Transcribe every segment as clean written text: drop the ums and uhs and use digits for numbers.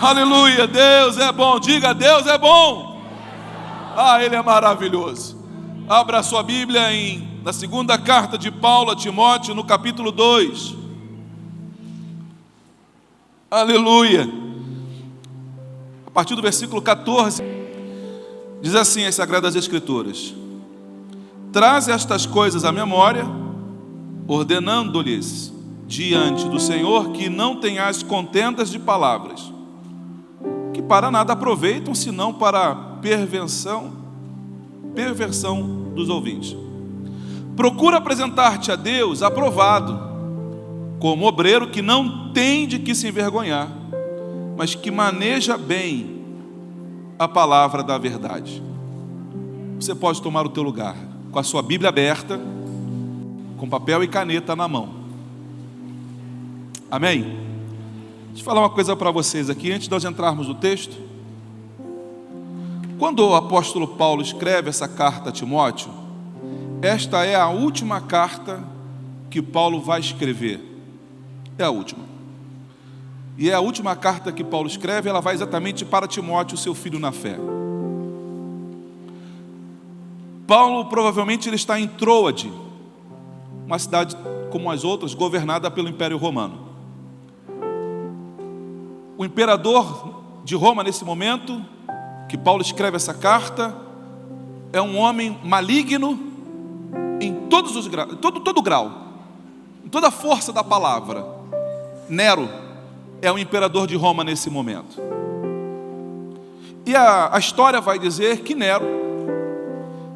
Aleluia, Deus é bom. Diga, Deus é bom. Ah, Ele é maravilhoso. Abra a sua Bíblia na segunda carta de Paulo a Timóteo, no capítulo 2. Aleluia. A partir do versículo 14, diz assim as Sagradas Escrituras: traze estas coisas à memória, ordenando-lhes diante do Senhor que não tenhais contendas de palavras, que para nada aproveitam, senão para perversão dos ouvintes. Procura apresentar-te a Deus aprovado, como obreiro que não tem de que se envergonhar, mas que maneja bem a palavra da verdade. Você pode tomar o teu lugar, com a sua Bíblia aberta, com papel e caneta na mão. Amém? Deixa eu falar uma coisa para vocês aqui, antes de nós entrarmos no texto. Quando o apóstolo Paulo escreve essa carta a Timóteo, esta é a última carta que Paulo vai escrever. É a última. E é a última carta que Paulo escreve, ela vai exatamente para Timóteo, seu filho na fé. Paulo provavelmente ele está em Troade, uma cidade como as outras, governada pelo Império Romano. O imperador de Roma nesse momento, que Paulo escreve essa carta, é um homem maligno em todos os graus, todo grau, em toda a força da palavra. Nero é o imperador de Roma nesse momento. E a história vai dizer que Nero,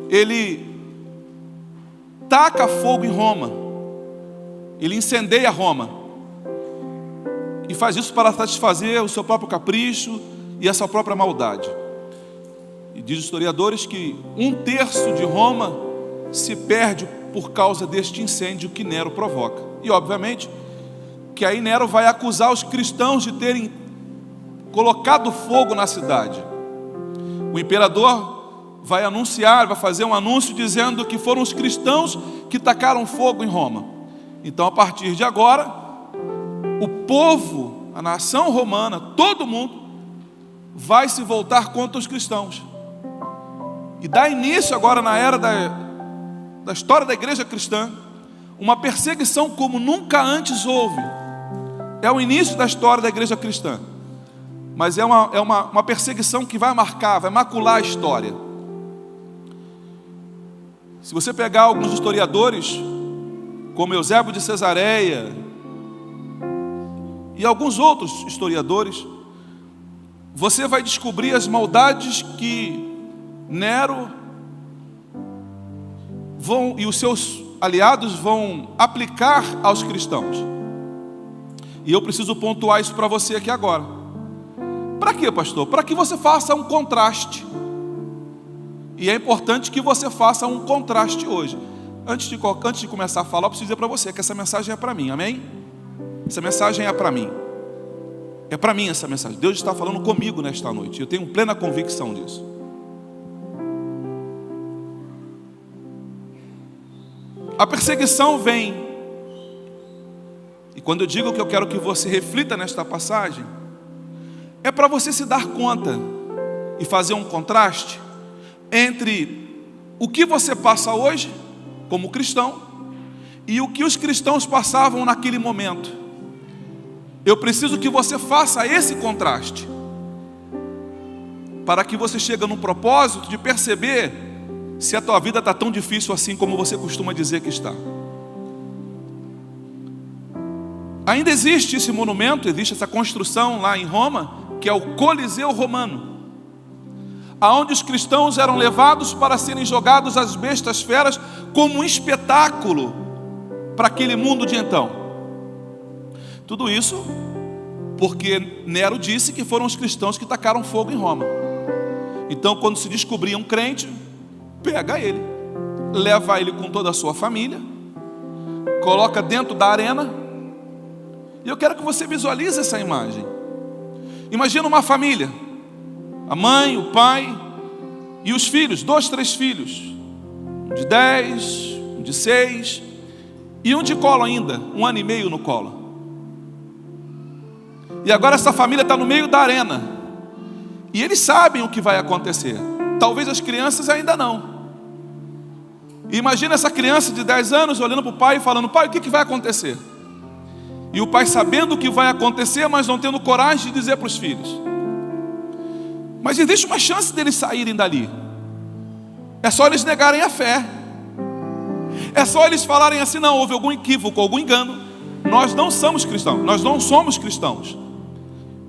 ele taca fogo em Roma, ele incendeia Roma, e faz isso para satisfazer o seu próprio capricho e a sua própria maldade. E diz os historiadores que 1/3 de Roma se perde por causa deste incêndio que Nero provoca. E obviamente que aí Nero vai acusar os cristãos de terem colocado fogo na cidade. O imperador vai anunciar, vai fazer um anúncio dizendo que foram os cristãos que tacaram fogo em Roma. Então, a partir de agora, o povo, a nação romana, todo mundo vai se voltar contra os cristãos. E dá início agora, na era da história da igreja cristã, uma perseguição como nunca antes houve. É o início da história da igreja cristã, mas é uma perseguição que vai marcar, vai macular a história. Se você pegar alguns historiadores, como Eusébio de Cesareia e alguns outros historiadores, você vai descobrir as maldades que Nero e os seus aliados vão aplicar aos cristãos. E eu preciso pontuar isso para você aqui agora. Para quê, pastor? Para que você faça um contraste. E é importante que você faça um contraste hoje. Antes de começar a falar, eu preciso dizer para você que essa mensagem é para mim, amém? Essa mensagem é para mim. É para mim essa mensagem. Deus está falando comigo nesta noite. Eu tenho plena convicção disso. A perseguição vem. E quando eu digo que eu quero que você reflita nesta passagem, é para você se dar conta e fazer um contraste entre o que você passa hoje como cristão e o que os cristãos passavam naquele momento. Eu preciso que você faça esse contraste, para que você chegue num propósito de perceber se a tua vida está tão difícil assim como você costuma dizer que está. Ainda existe esse monumento, existe essa construção lá em Roma, que é o Coliseu Romano, aonde os cristãos eram levados para serem jogados às bestas feras como um espetáculo para aquele mundo de então. Tudo isso porque Nero disse que foram os cristãos que tacaram fogo em Roma. Então, quando se descobria um crente, pega ele, leva ele com toda a sua família, coloca dentro da arena. E eu quero que você visualize essa imagem. Imagina uma família, a mãe, o pai e os filhos, 2, 3 filhos, um de 10, um de 6 e um de colo ainda, 1 ano e meio no colo. E agora essa família está no meio da arena. E eles sabem o que vai acontecer. Talvez as crianças ainda não. E imagina essa criança de 10 anos olhando para o pai e falando: pai, o que vai acontecer? E o pai sabendo o que vai acontecer, mas não tendo coragem de dizer para os filhos. Mas existe uma chance deles saírem dali. É só eles negarem a fé. É só eles falarem assim: não, houve algum equívoco, algum engano. Nós não somos cristãos, nós não somos cristãos.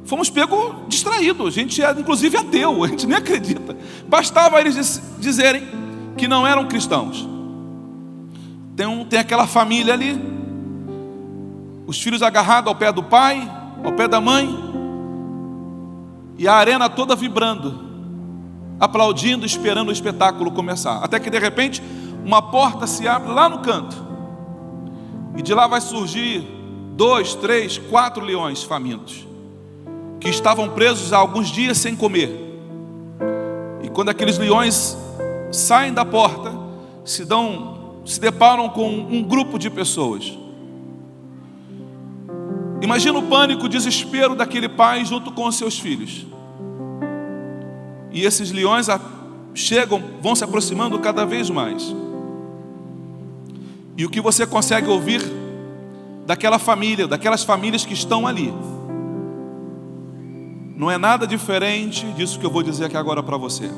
Fomos pegos distraídos, a gente é inclusive ateu, a gente nem acredita. Bastava eles dizerem que não eram cristãos. Tem aquela família ali, os filhos agarrados ao pé do pai, ao pé da mãe, e a arena toda vibrando, aplaudindo, esperando o espetáculo começar. Até que de repente uma porta se abre lá no canto, e de lá vai surgir 2, 3, 4 leões famintos, que estavam presos há alguns dias sem comer. E quando aqueles leões saem da porta, se deparam com um grupo de pessoas. Imagina o pânico, o desespero daquele pai junto com os seus filhos. E esses leões chegam, vão se aproximando cada vez mais. E o que você consegue ouvir daquela família, daquelas famílias que estão ali, não é nada diferente disso que eu vou dizer aqui agora para você.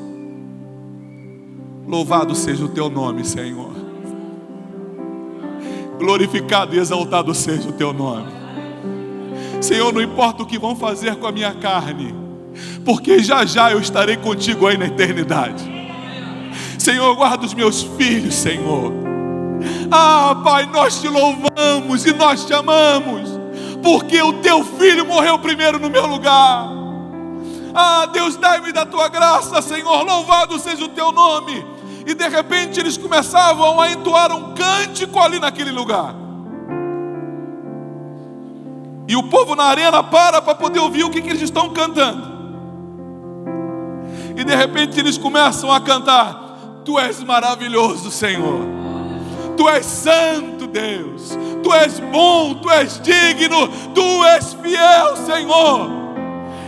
Louvado seja o teu nome, Senhor. Glorificado e exaltado seja o teu nome. Senhor, não importa o que vão fazer com a minha carne, porque já já eu estarei contigo aí na eternidade. Senhor, guarda os meus filhos, Senhor. Ah, Pai, nós te louvamos e nós te amamos, porque o teu filho morreu primeiro no meu lugar. Ah, Deus, dai-me da tua graça, Senhor, louvado seja o teu nome. E de repente eles começavam a entoar um cântico ali naquele lugar. E o povo na arena para poder ouvir o que eles estão cantando. E de repente eles começam a cantar: Tu és maravilhoso, Senhor. Tu és santo, Deus. Tu és bom, Tu és digno, Tu és fiel, Senhor.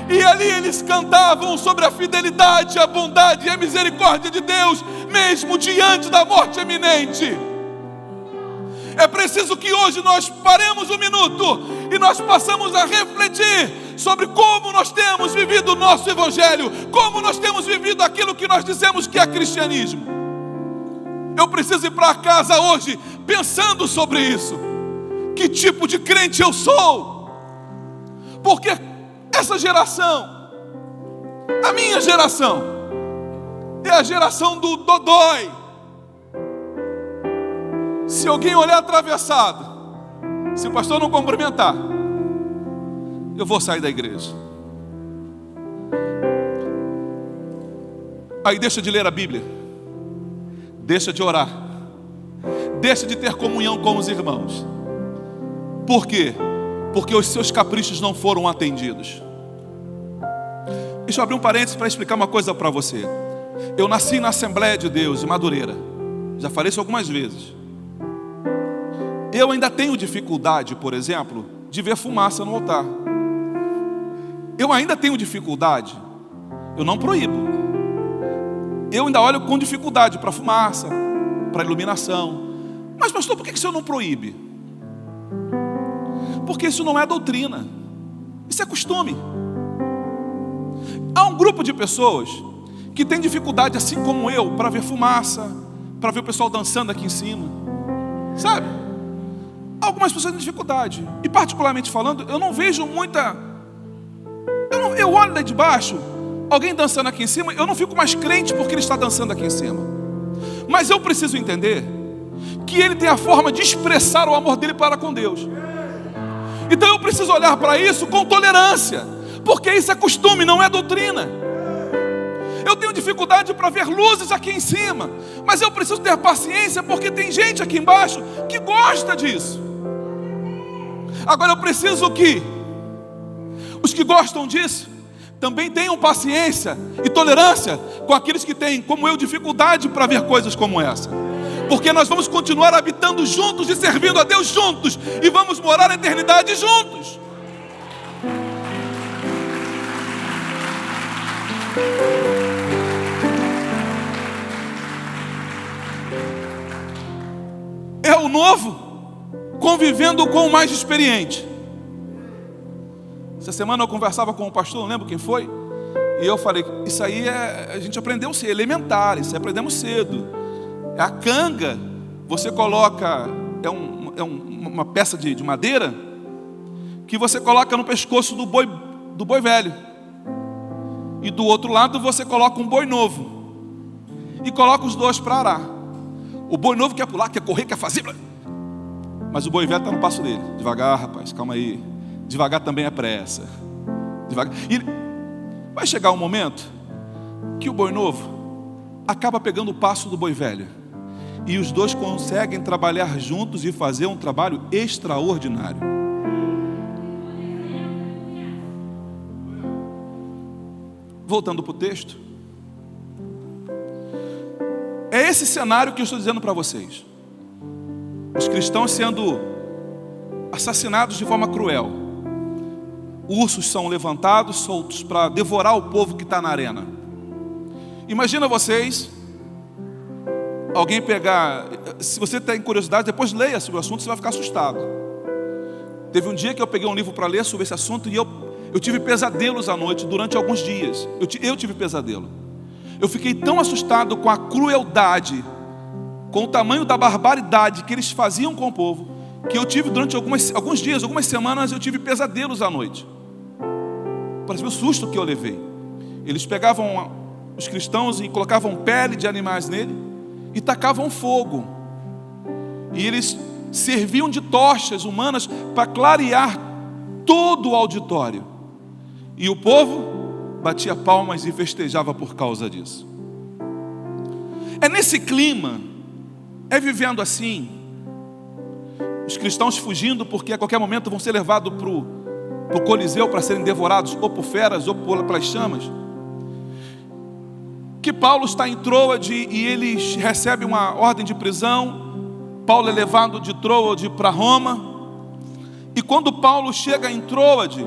E ali eles cantavam sobre a fidelidade, a bondade e a misericórdia de Deus, mesmo diante da morte iminente. É preciso que hoje nós paremos um minuto e nós passamos a refletir sobre como nós temos vivido o nosso evangelho, como nós temos vivido aquilo que nós dizemos que é cristianismo. Eu preciso ir para casa hoje pensando sobre isso. Que tipo de crente eu sou? Porque essa geração, a minha geração, é a geração do dodói. Se alguém olhar atravessado, se o pastor não cumprimentar, eu vou sair da igreja. Aí deixa de ler a Bíblia, deixa de orar, deixa de ter comunhão com os irmãos. Por quê? Porque os seus caprichos não foram atendidos. Deixa eu abrir um parênteses para explicar uma coisa para você. Eu nasci na Assembleia de Deus, em Madureira. Já falei isso algumas vezes. Eu ainda tenho dificuldade, por exemplo, de ver fumaça no altar. Eu ainda tenho dificuldade. Eu não proíbo. Eu ainda olho com dificuldade para a fumaça, para a iluminação. Mas pastor, por que o senhor não proíbe? Porque isso não é doutrina. Isso é costume. Há um grupo de pessoas que tem dificuldade, assim como eu, para ver fumaça, para ver o pessoal dançando aqui em cima. Sabe? Algumas pessoas têm dificuldade. E particularmente falando, eu não vejo muita... Eu olho lá de baixo, alguém dançando aqui em cima, eu não fico mais crente porque ele está dançando aqui em cima. Mas eu preciso entender que ele tem a forma de expressar o amor dele para com Deus. Então eu preciso olhar para isso com tolerância, porque isso é costume, não é doutrina. Eu tenho dificuldade para ver luzes aqui em cima, mas eu preciso ter paciência, porque tem gente aqui embaixo que gosta disso. Agora eu preciso que os que gostam disso também tenham paciência e tolerância com aqueles que têm, como eu, dificuldade para ver coisas como essa. Porque nós vamos continuar habitando juntos e servindo a Deus juntos, e vamos morar na eternidade juntos. É o novo convivendo com o mais experiente. Essa semana eu conversava com um pastor, não lembro quem foi, e eu falei, isso aí a gente aprendeu cedo, elementar, isso aí aprendemos cedo. A canga, você coloca, uma peça de madeira, que você coloca no pescoço do boi velho. E do outro lado você coloca um boi novo. E coloca os dois para arar. O boi novo quer pular, quer correr, quer fazer. Mas o boi velho está no passo dele. Devagar, rapaz, calma aí. Devagar também é pressa. Devagar. E vai chegar um momento que o boi novo acaba pegando o passo do boi velho. E os dois conseguem trabalhar juntos e fazer um trabalho extraordinário. Voltando para o texto. É esse cenário que eu estou dizendo para vocês. Os cristãos sendo assassinados de forma cruel. Ursos são levantados, soltos para devorar o povo que está na arena. Imagina vocês, alguém pegar, se você tem curiosidade, depois leia sobre o assunto, você vai ficar assustado. Teve um dia que eu peguei um livro para ler sobre esse assunto e eu tive pesadelos à noite durante alguns dias. Eu tive pesadelo. Eu fiquei tão assustado com a crueldade, com o tamanho da barbaridade que eles faziam com o povo, que eu tive durante alguns dias, algumas semanas, eu tive pesadelos à noite. Parece o susto que eu levei. Eles pegavam os cristãos e colocavam pele de animais nele e tacavam fogo. E eles serviam de tochas humanas para clarear todo o auditório. E o povo batia palmas e festejava por causa disso. É nesse clima, é vivendo assim, os cristãos fugindo porque a qualquer momento vão ser levados para o Coliseu para serem devorados ou por feras ou pelas chamas, que Paulo está em Troade e eles recebem uma ordem de prisão. Paulo é levado de Troade para Roma. E quando Paulo chega em Troade,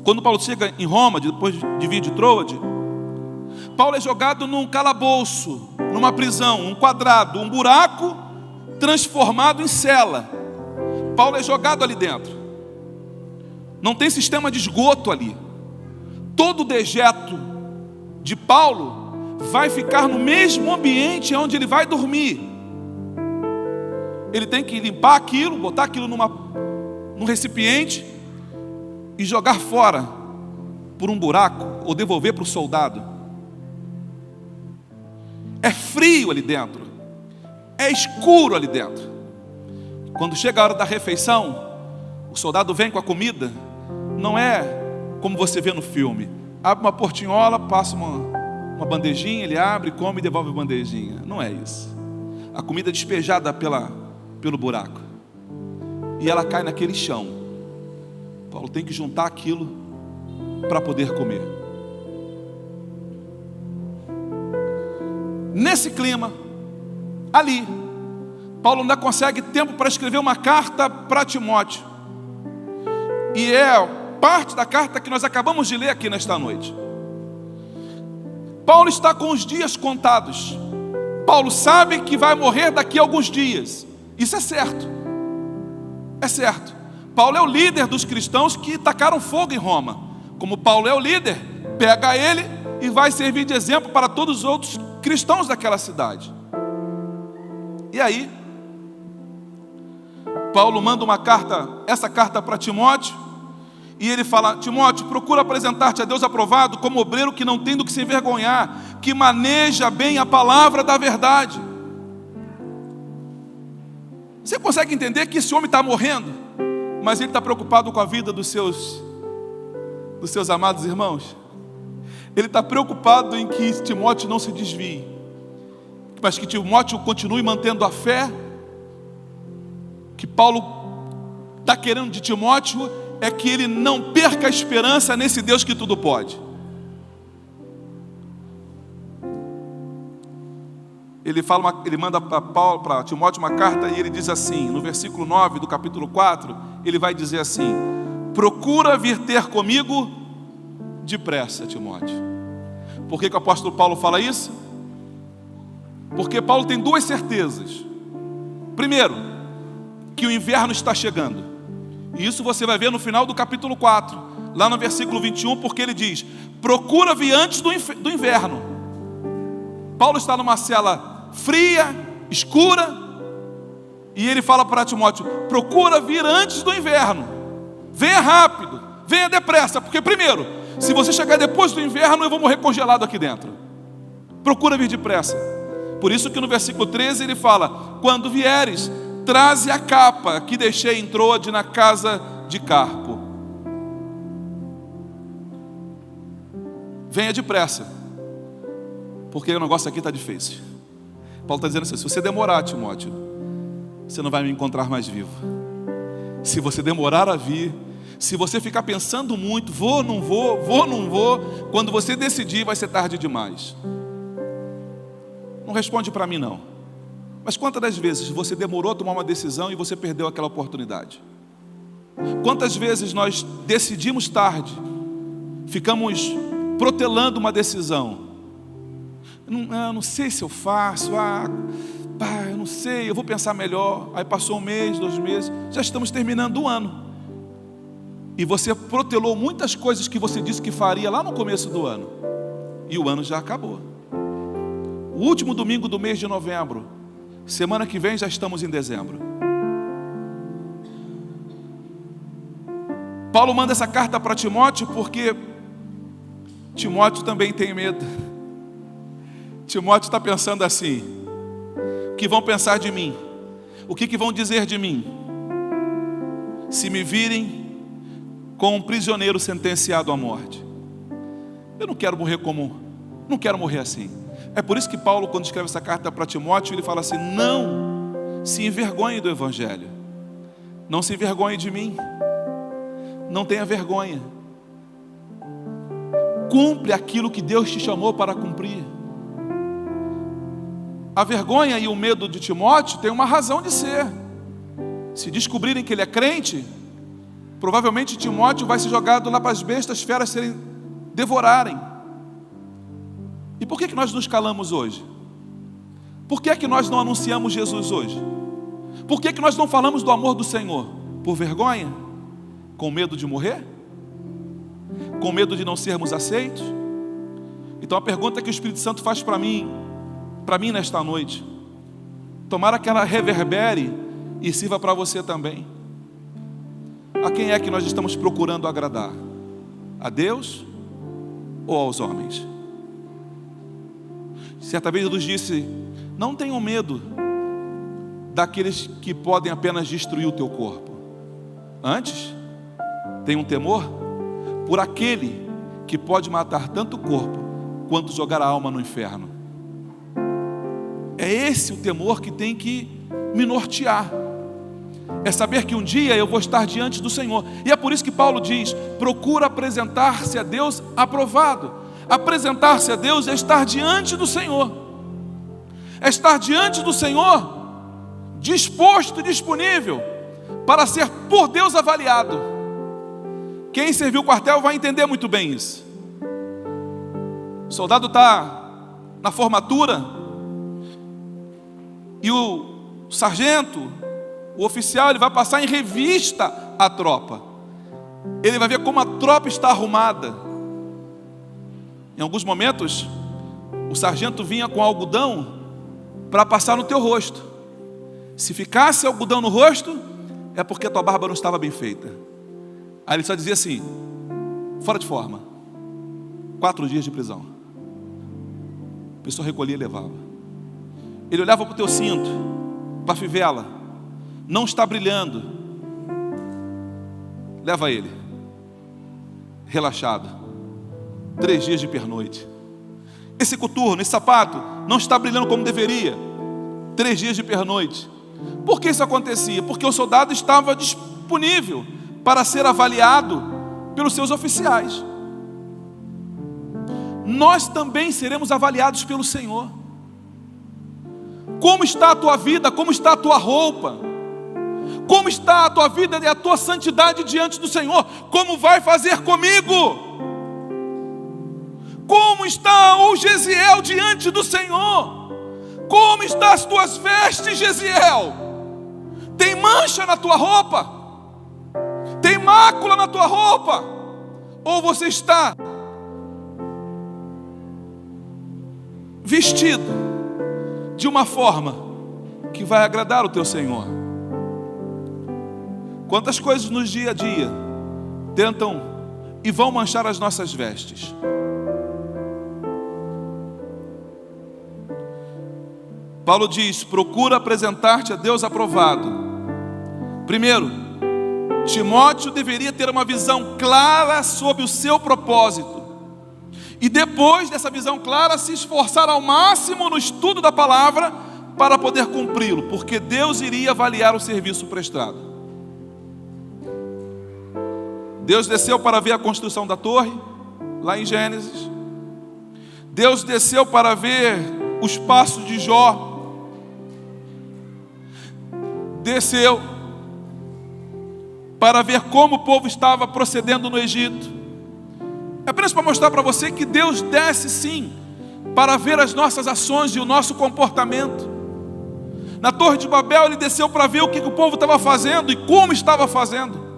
quando Paulo chega em Roma, depois de vir de Troade, Paulo é jogado num calabouço, numa prisão, um quadrado, um buraco transformado em cela. Paulo é jogado ali dentro. Não tem sistema de esgoto ali. Todo o dejeto de Paulo vai ficar no mesmo ambiente onde ele vai dormir. Ele tem que limpar aquilo, botar aquilo num recipiente e jogar fora por um buraco ou devolver para o soldado. É frio ali dentro, é escuro ali dentro. Quando chega a hora da refeição, o soldado vem com a comida. Não é como você vê no filme. Abre uma portinhola, passa uma bandejinha, ele abre, come e devolve a bandejinha. Não é isso. A comida é despejada pelo buraco e ela cai naquele chão. Paulo tem que juntar aquilo para poder comer. Nesse clima, ali, Paulo ainda consegue tempo para escrever uma carta para Timóteo. E é parte da carta que nós acabamos de ler aqui nesta noite. Paulo está com os dias contados. Paulo sabe que vai morrer daqui a alguns dias. Isso é certo. É certo. Paulo é o líder dos cristãos que tacaram fogo em Roma. Como Paulo é o líder, pega ele e vai servir de exemplo para todos os outros cristãos daquela cidade. E aí, Paulo manda essa carta para Timóteo, e ele fala: Timóteo, procura apresentar-te a Deus aprovado, como obreiro que não tem do que se envergonhar, que maneja bem a palavra da verdade. Você consegue entender que esse homem está morrendo, mas ele está preocupado com a vida dos seus amados irmãos? Ele está preocupado em que Timóteo não se desvie, mas que Timóteo continue mantendo a fé. Que Paulo está querendo de Timóteo é que ele não perca a esperança nesse Deus que tudo pode. Ele manda para Timóteo uma carta e ele diz assim, no versículo 9 do capítulo 4, ele vai dizer assim: procura vir ter comigo depressa, Timóteo. Por que o apóstolo Paulo fala isso? Porque Paulo tem duas certezas. Primeiro, que o inverno está chegando. E isso você vai ver no final do capítulo 4, lá no versículo 21, porque ele diz: procura vir antes do inverno. Paulo está numa cela fria, escura, e ele fala para Timóteo: procura vir antes do inverno. Venha rápido, venha depressa, porque primeiro, se você chegar depois do inverno, eu vou morrer congelado aqui dentro. Procura vir depressa. Por isso que no versículo 13 ele fala: quando vieres, traze a capa que deixei em Troade na casa de Carpo. Venha depressa, porque o negócio aqui está difícil. Paulo está dizendo assim: se você demorar, Timóteo, você não vai me encontrar mais vivo. Se você demorar a vir, se você ficar pensando muito, vou, não vou, quando você decidir vai ser tarde demais. Não responde para mim não. Mas quantas das vezes você demorou a tomar uma decisão e você perdeu aquela oportunidade? Quantas vezes nós decidimos tarde, ficamos protelando uma decisão? Não sei se eu faço, eu não sei, eu vou pensar melhor. Aí passou um mês, 2 meses, já estamos terminando o ano. E você protelou muitas coisas que você disse que faria lá no começo do ano. E o ano já acabou. O último domingo do mês de novembro. Semana que vem já estamos em dezembro. Paulo manda essa carta para Timóteo porque Timóteo também tem medo. Timóteo está pensando assim: o que vão pensar de mim? O que vão dizer de mim? Se me virem com um prisioneiro sentenciado à morte. Eu não quero morrer assim. É por isso que Paulo, quando escreve essa carta para Timóteo, ele fala assim: não se envergonhe do Evangelho, não se envergonhe de mim, não tenha vergonha, cumpre aquilo que Deus te chamou para cumprir. A vergonha e o medo de Timóteo tem uma razão de ser. Se descobrirem que ele é crente, provavelmente Timóteo vai ser jogado lá para as bestas feras devorarem. E por que nós nos calamos hoje? Por que nós não anunciamos Jesus hoje? Por que nós não falamos do amor do Senhor? Por vergonha? Com medo de morrer? Com medo de não sermos aceitos? Então a pergunta que o Espírito Santo faz para mim nesta noite, tomara que ela reverbere e sirva para você também. A quem é que nós estamos procurando agradar? A Deus ou aos homens? Certa vez Jesus disse: não tenham medo daqueles que podem apenas destruir o teu corpo. Antes, tenham temor por aquele que pode matar tanto o corpo quanto jogar a alma no inferno. É esse o temor que tem que me nortear. É saber que um dia eu vou estar diante do Senhor. E é por isso que Paulo diz: procura apresentar-se a Deus aprovado. Apresentar-se a Deus é estar diante do Senhor. É estar diante do Senhor disposto e disponível para ser por Deus avaliado. Quem serviu o quartel vai entender muito bem isso. O soldado está na formatura e o sargento, o oficial, ele vai passar em revista a tropa. Ele vai ver como a tropa está arrumada. Em alguns momentos, o sargento vinha com algodão para passar no teu rosto. Se ficasse algodão no rosto, é porque a tua barba não estava bem feita. Aí ele só dizia assim: fora de forma, 4 dias de prisão. A pessoa recolhia e levava. Ele olhava para o teu cinto, para a fivela, não está brilhando, leva ele, relaxado, 3 dias de pernoite. Esse coturno, esse sapato, não está brilhando como deveria, 3 dias de pernoite. Por que isso acontecia? Porque o soldado estava disponível para ser avaliado pelos seus oficiais. Nós também seremos avaliados pelo Senhor. Como está a tua vida? Como está a tua roupa? Como está a tua vida e a tua santidade diante do Senhor? Como vai fazer comigo? Como está o Gesiel diante do Senhor? Como estão as tuas vestes, Gesiel? Tem mancha na tua roupa? Tem mácula na tua roupa? Ou você está vestido de uma forma que vai agradar o teu Senhor? Quantas coisas no dia a dia tentam e vão manchar as nossas vestes? Paulo diz: procura apresentar-te a Deus aprovado. Primeiro, Timóteo deveria ter uma visão clara sobre o seu propósito. E depois dessa visão clara, se esforçar ao máximo no estudo da palavra para poder cumpri-lo, porque Deus iria avaliar o serviço prestado. Deus desceu para ver a construção da torre, lá em Gênesis. Deus desceu para ver os passos de Jó. Desceu para ver como o povo estava procedendo no Egito. É apenas para mostrar para você que Deus desce sim, para ver as nossas ações e o nosso comportamento. Na Torre de Babel ele desceu para ver o que o povo estava fazendo e como estava fazendo.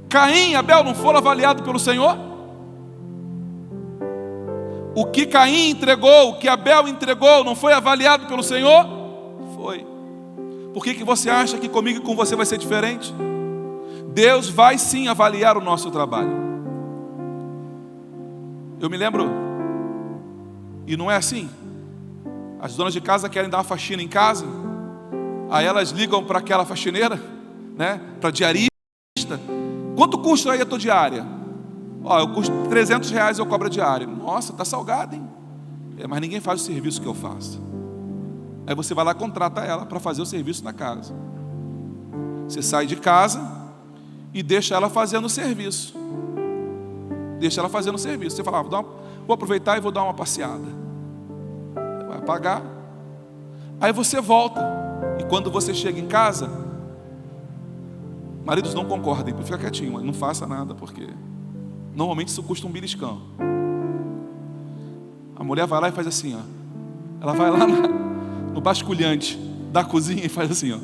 Caim e Abel não foram avaliados pelo Senhor? O que Caim entregou, o que Abel entregou, não foi avaliado pelo Senhor? Foi. Por que você acha que comigo e com você vai ser diferente? Deus vai sim avaliar o nosso trabalho. Eu me lembro, e não é assim, as donas de casa querem dar uma faxina em casa, aí elas ligam para aquela faxineira, né, para a diarista: quanto custa aí a tua diária? Ó, eu custo R$300, eu cobro a diária. Nossa, tá salgado, hein? Mas ninguém faz o serviço que eu faço. Aí você vai lá e contrata ela para fazer o serviço na casa. Você sai de casa e deixa ela fazendo o serviço. Deixa ela fazendo o serviço. Você fala: vou aproveitar e vou dar uma passeada. Vai pagar. Aí você volta. E quando você chega em casa, maridos não concordem, fica quietinho, não faça nada, porque normalmente isso custa um beliscão. A mulher vai lá e faz assim, ó. Ela vai lá no basculhante da cozinha e faz assim, ó.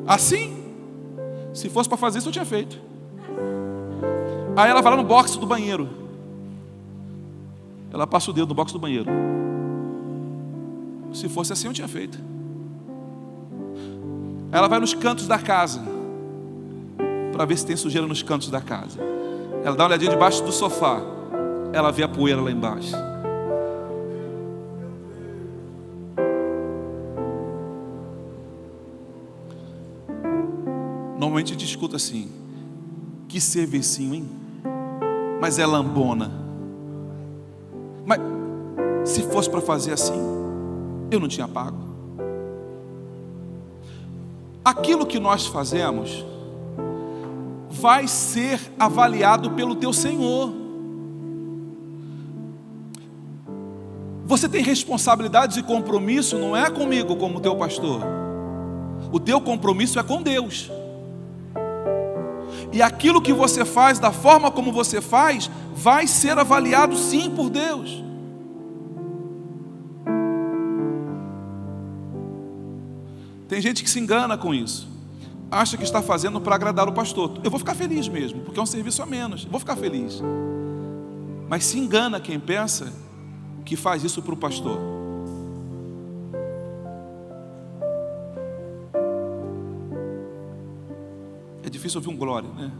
Assim, se fosse para fazer isso, eu tinha feito. Aí ela vai lá no box do banheiro. Ela passa o dedo no box do banheiro. Se fosse assim, eu tinha feito. Ela vai nos cantos da casa para ver se tem sujeira nos cantos da casa. Ela dá uma olhadinha debaixo do sofá. Ela vê a poeira lá embaixo. Normalmente a gente escuta assim: que servicinho, hein? Mas é lambona. Mas se fosse para fazer assim, eu não tinha pago. Aquilo que nós fazemos vai ser avaliado pelo teu Senhor. Você tem responsabilidades e compromisso, não é comigo como teu pastor. O teu compromisso é com Deus. E aquilo que você faz, da forma como você faz, vai ser avaliado sim por Deus. Tem gente que se engana com isso. Acha que está fazendo para agradar o pastor. Eu vou ficar feliz mesmo, porque é um serviço a menos. Eu vou ficar feliz. Mas se engana quem pensa que faz isso para o pastor. É difícil ouvir um glória, né?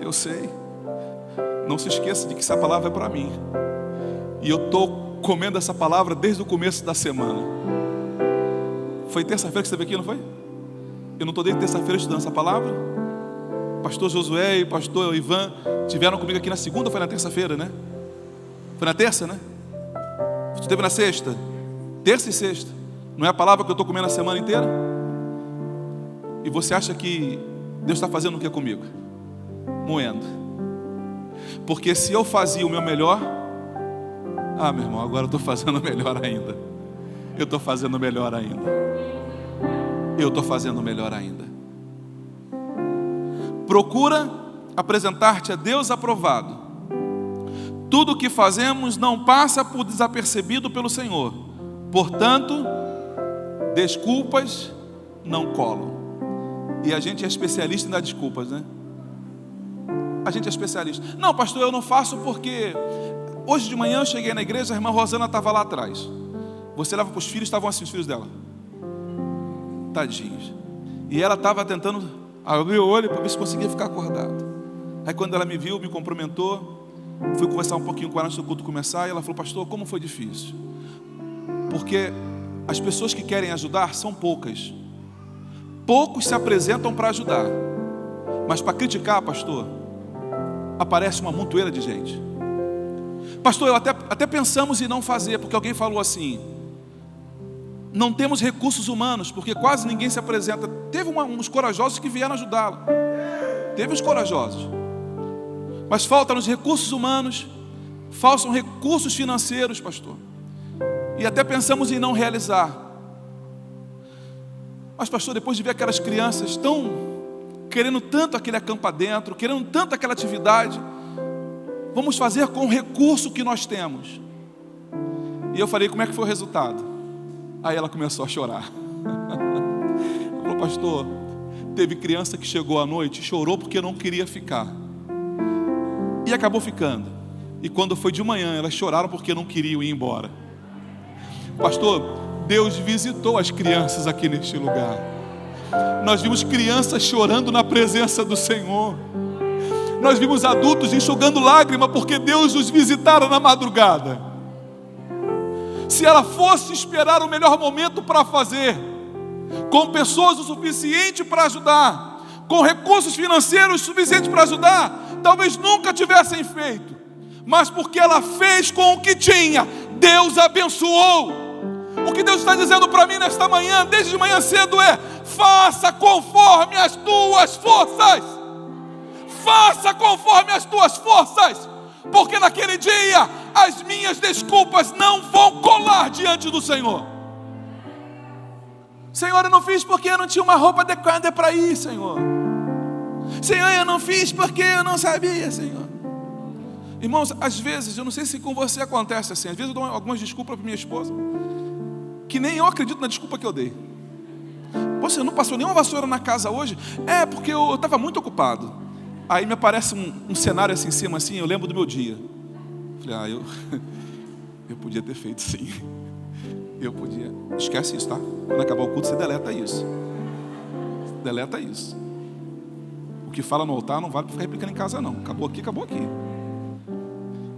Eu sei. Não se esqueça de que essa palavra é para mim. E eu estou comendo essa palavra desde o começo da semana. Foi terça-feira que você veio aqui, não foi? Eu não estou desde terça-feira estudando essa palavra. Pastor Josué e pastor Ivan tiveram comigo aqui na segunda ou foi na terça-feira, né? Foi na terça, né? Você esteve na sexta? Terça e sexta. Não é a palavra que eu estou comendo a semana inteira? E você acha que Deus está fazendo o que comigo? Moendo. Porque se eu fazia o meu melhor, meu irmão, agora eu estou fazendo melhor ainda. Eu estou fazendo melhor ainda. Eu estou fazendo melhor ainda. Procura apresentar-te a Deus aprovado. Tudo o que fazemos não passa por desapercebido pelo Senhor. Portanto, desculpas não colam. E a gente é especialista em dar desculpas, né? A gente é especialista. Não, pastor, eu não faço porque hoje de manhã eu cheguei na igreja, a irmã Rosana estava lá atrás. Você leva para os filhos, estavam assim os filhos dela. Tadinhos. E ela estava tentando abrir o olho para ver se conseguia ficar acordado. Aí quando ela me viu, me cumprimentou, fui conversar um pouquinho com ela antes do culto começar, e ela falou: pastor, como foi difícil? Porque as pessoas que querem ajudar são poucas. Poucos se apresentam para ajudar. Mas para criticar, pastor, aparece uma montoeira de gente. Pastor, eu até pensamos em não fazer, porque alguém falou assim: não temos recursos humanos, porque quase ninguém se apresenta. Teve uns corajosos que vieram ajudá-la. Teve uns corajosos. Mas faltam-nos recursos humanos, faltam recursos financeiros, pastor. E até pensamos em não realizar. Mas, pastor, depois de ver aquelas crianças tão querendo tanto aquele acampa dentro, querendo tanto aquela atividade, vamos fazer com o recurso que nós temos. E eu falei: como é que foi o resultado? Aí ela começou a chorar. Ela falou: pastor, teve criança que chegou à noite e chorou porque não queria ficar. E acabou ficando. E quando foi de manhã, elas choraram porque não queriam ir embora. Pastor, Deus visitou as crianças aqui neste lugar. Nós vimos crianças chorando na presença do Senhor. Nós vimos adultos enxugando lágrima porque Deus os visitara na madrugada. Se ela fosse esperar o melhor momento para fazer, com pessoas o suficiente para ajudar, com recursos financeiros suficientes para ajudar, talvez nunca tivessem feito. Mas porque ela fez com o que tinha, Deus abençoou. O que Deus está dizendo para mim nesta manhã, desde de manhã cedo, é: faça conforme as tuas forças. Faça conforme as tuas forças. Porque naquele dia as minhas desculpas não vão colar diante do Senhor. Senhor, eu não fiz porque eu não tinha uma roupa adequada para ir, Senhor. Senhor, eu não fiz porque eu não sabia, Senhor. Irmãos, às vezes, eu não sei se com você acontece assim, às vezes eu dou algumas desculpas para minha esposa, que nem eu acredito na desculpa que eu dei. Você não passou nenhuma vassoura na casa hoje? É, porque eu estava muito ocupado. Aí me aparece um cenário assim em cima, assim, eu lembro do meu dia. Falei: eu podia ter feito sim. Eu podia. Esquece isso, tá? Quando acabar o culto, você deleta isso. Deleta isso. O que fala no altar não vale para ficar replicando em casa, não. Acabou aqui, acabou aqui.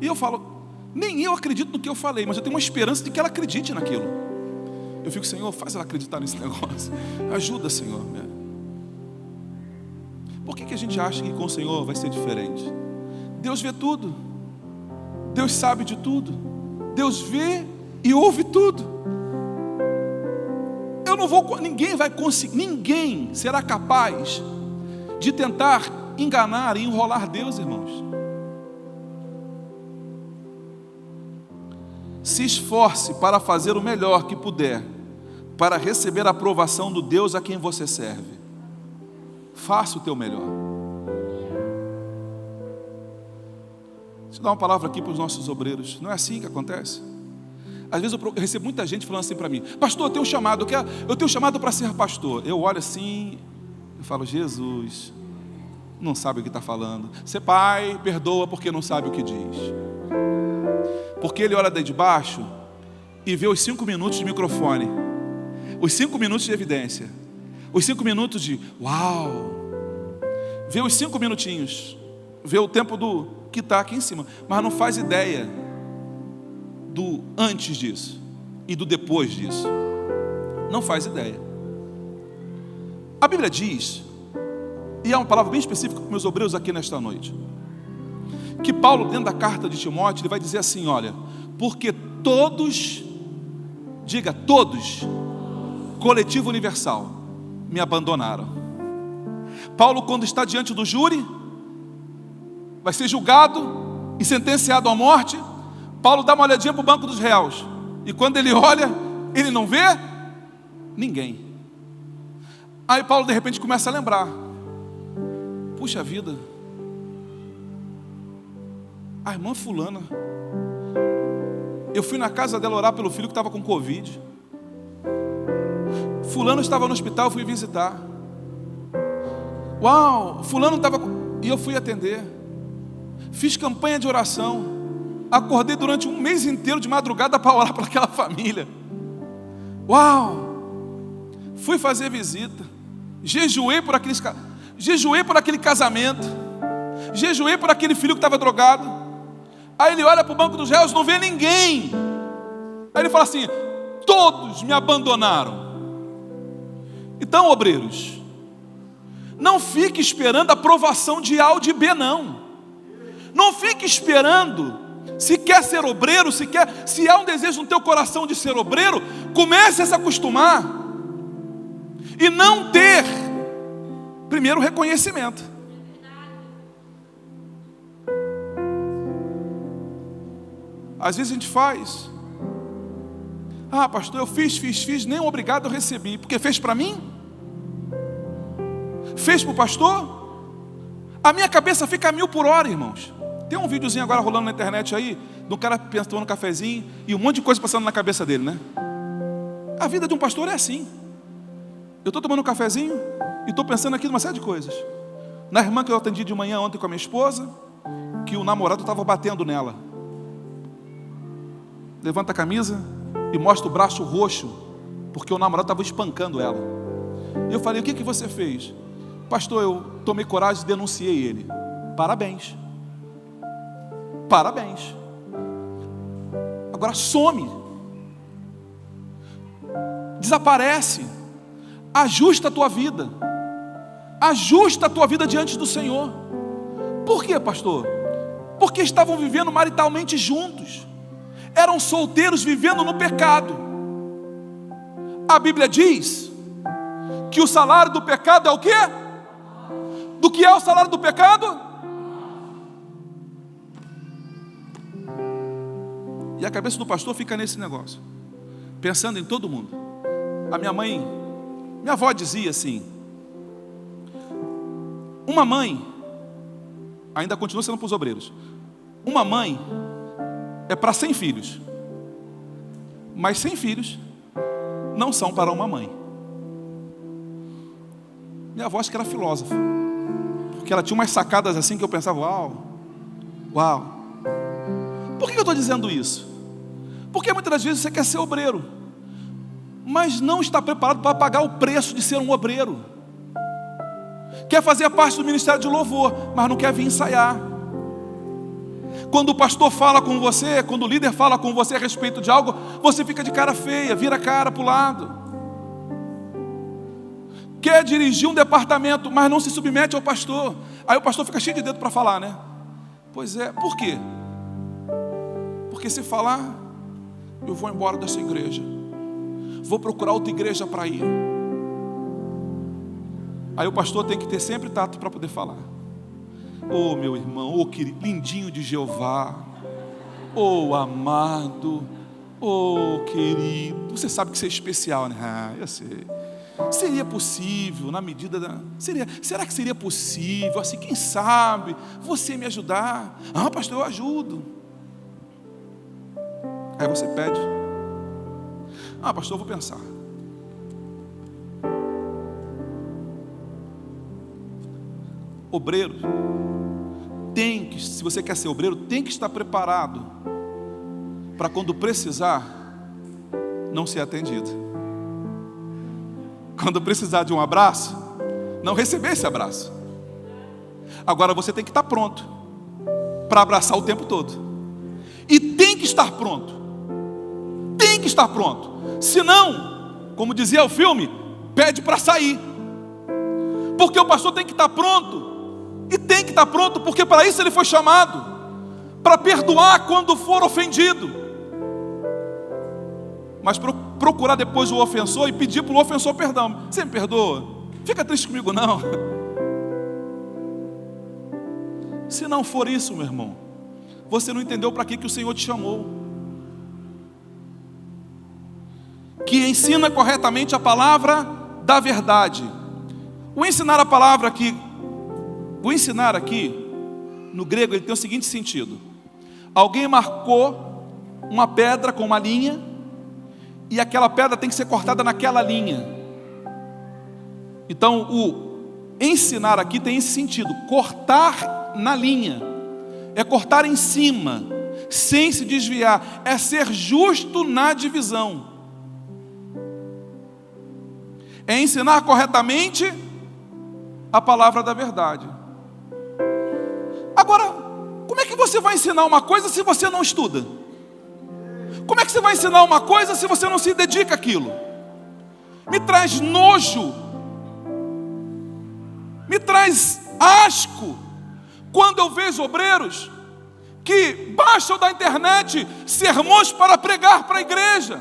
E eu falo: nem eu acredito no que eu falei, mas eu tenho uma esperança de que ela acredite naquilo. Eu fico: Senhor, faz ela acreditar nesse negócio. Ajuda, Senhor. Por que a gente acha que com o Senhor vai ser diferente? Deus vê tudo. Deus sabe de tudo. Deus vê e ouve tudo. Ninguém vai conseguir, ninguém será capaz de tentar enganar e enrolar Deus, irmãos. Se esforce para fazer o melhor que puder, para receber a aprovação do Deus a quem você serve. Faça o teu melhor. Deixa eu dar uma palavra aqui para os nossos obreiros. Não é assim que acontece? Às vezes eu recebo muita gente falando assim para mim: pastor, eu tenho um chamado, eu tenho um chamado para ser pastor. Eu olho assim, eu falo: Jesus, não sabe o que está falando. Ser pai, perdoa porque não sabe o que diz. Porque ele olha daí de baixo e vê os 5 minutos de microfone, os 5 minutos de evidência, os 5 minutos de uau, vê os 5 minutinhos, vê o tempo do que está aqui em cima, mas não faz ideia do antes disso e do depois disso. Não faz ideia. A Bíblia diz, e é uma palavra bem específica para os meus obreiros aqui nesta noite, que Paulo, dentro da carta de Timóteo, ele vai dizer assim: olha, porque todos, diga todos, coletivo universal, me abandonaram. Paulo, quando está diante do júri, vai ser julgado e sentenciado à morte. Paulo dá uma olhadinha para o banco dos réus, e quando ele olha, ele não vê ninguém. Aí Paulo de repente começa a lembrar: puxa vida, A irmã fulana, eu fui na casa dela orar pelo filho que estava com Covid. Fulano estava no hospital, eu fui visitar. Uau, fulano estava... E eu fui atender. Fiz campanha de oração. Acordei durante um mês inteiro de madrugada para orar para aquela família. Uau! Fui fazer visita. Jejuei por aquele casamento. Jejuei por aquele filho que estava drogado. Aí ele olha para o banco dos réus, não vê ninguém. Aí ele fala assim: todos me abandonaram. Então, obreiros, não fique esperando a aprovação de A ou de B, não. Não fique esperando. Se quer ser obreiro, se há um desejo no teu coração de ser obreiro, comece a se acostumar e não ter primeiro reconhecimento. Às vezes a gente faz: ah, pastor, eu fiz, nem obrigado eu recebi, porque fez para mim? Fez para o pastor? A minha cabeça fica a 1000 por hora, irmãos. Tem um videozinho agora rolando na internet aí, de um cara tomando um cafezinho e um monte de coisa passando na cabeça dele, né? A vida de um pastor é assim. Eu estou tomando um cafezinho e estou pensando aqui numa série de coisas. Na irmã que eu atendi de manhã ontem com a minha esposa, que o namorado estava batendo nela. Levanta a camisa e mostra o braço roxo, porque o namorado estava espancando ela. E eu falei: o que você fez? Pastor, eu tomei coragem e denunciei ele. Parabéns. Parabéns. Agora some. Desaparece. Ajusta a tua vida. Ajusta a tua vida diante do Senhor. Por quê, pastor? Porque estavam vivendo maritalmente juntos. Eram solteiros vivendo no pecado. A Bíblia diz que o salário do pecado é o quê? Do que é o salário do pecado? E a cabeça do pastor fica nesse negócio, pensando em todo mundo. A minha avó dizia assim: uma mãe, ainda continua sendo para os obreiros, uma mãe é para 100 filhos, mas 100 filhos não são para uma mãe. Minha avó acho que era filósofa, porque ela tinha umas sacadas assim que eu pensava: uau. Por que eu estou dizendo isso? Porque muitas das vezes você quer ser obreiro, mas não está preparado para pagar o preço de ser um obreiro. Quer fazer parte do ministério de louvor, mas não quer vir ensaiar. Quando o pastor fala com você, quando o líder fala com você a respeito de algo, você fica de cara feia, vira a cara para o lado. Quer dirigir um departamento, mas não se submete ao pastor. Aí o pastor fica cheio de dedo para falar, né? Pois é, por quê? Porque se falar, eu vou embora dessa igreja, vou procurar outra igreja para ir. Aí o pastor tem que ter sempre tato para poder falar: oh, meu irmão, oh, querido, lindinho de Jeová, oh, amado, oh, querido, você sabe que você é especial, né? Ah, eu sei. Seria possível, na medida da... Será que seria possível, assim, quem sabe, você me ajudar? Ah, pastor, eu ajudo. Aí você pede: ah, pastor, eu vou pensar. Obreiro tem que, se você quer ser obreiro, tem que estar preparado para quando precisar não ser atendido. Quando precisar de um abraço, não receber esse abraço. Agora você tem que estar pronto para abraçar o tempo todo. E tem que estar pronto. Tem que estar pronto. Senão, como dizia o filme, pede para sair. Porque o pastor tem que estar pronto. E tem que estar pronto, porque para isso ele foi chamado, para perdoar quando for ofendido. Mas procurar depois o ofensor e pedir para o ofensor perdão: você me perdoa? Fica triste comigo não. Se não for isso, meu irmão, você não entendeu para que o Senhor te chamou. Que ensina corretamente a palavra da verdade. O ensinar a palavra aqui, o ensinar aqui, no grego, ele tem o seguinte sentido: Alguém marcou uma pedra com uma linha, e aquela pedra tem que ser cortada naquela linha. Então o ensinar aqui tem esse sentido: cortar na linha, é cortar em cima, sem se desviar, é ser justo na divisão, é ensinar corretamente a palavra da verdade. Agora, como é que você vai ensinar uma coisa se você não estuda? Como é que você vai ensinar uma coisa se você não se dedica àquilo? Me traz nojo, me traz asco, quando eu vejo obreiros que baixam da internet sermões para pregar para a igreja.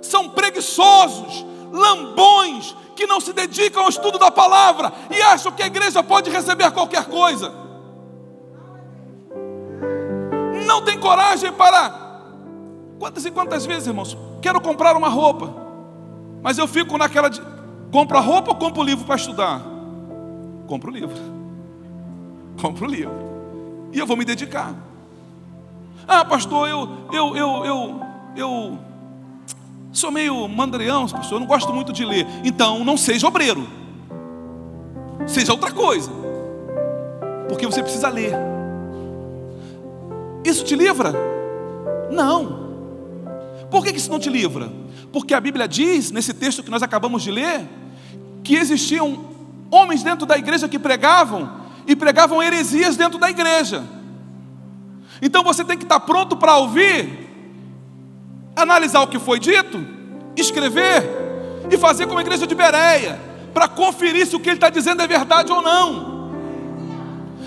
São preguiçosos, lambões, que não se dedicam ao estudo da palavra e acham que a igreja pode receber qualquer coisa. Não tem coragem para... Quantas e quantas vezes, irmãos, quero comprar uma roupa, mas eu fico naquela de... compro a roupa ou compro o livro para estudar? Compro o livro. Compro o livro. E eu vou me dedicar. Ah, pastor, eu sou meio mandrião, pastor, eu não gosto muito de ler. Então, não seja obreiro. Seja outra coisa. Porque você precisa ler. Isso te livra? Não. Por que isso não te livra? Porque a Bíblia diz, nesse texto que nós acabamos de ler, que existiam homens dentro da igreja que pregavam, e pregavam heresias dentro da igreja. Então você tem que estar pronto para ouvir, analisar o que foi dito, escrever e fazer como a igreja de Bereia, para conferir se o que ele está dizendo é verdade ou não.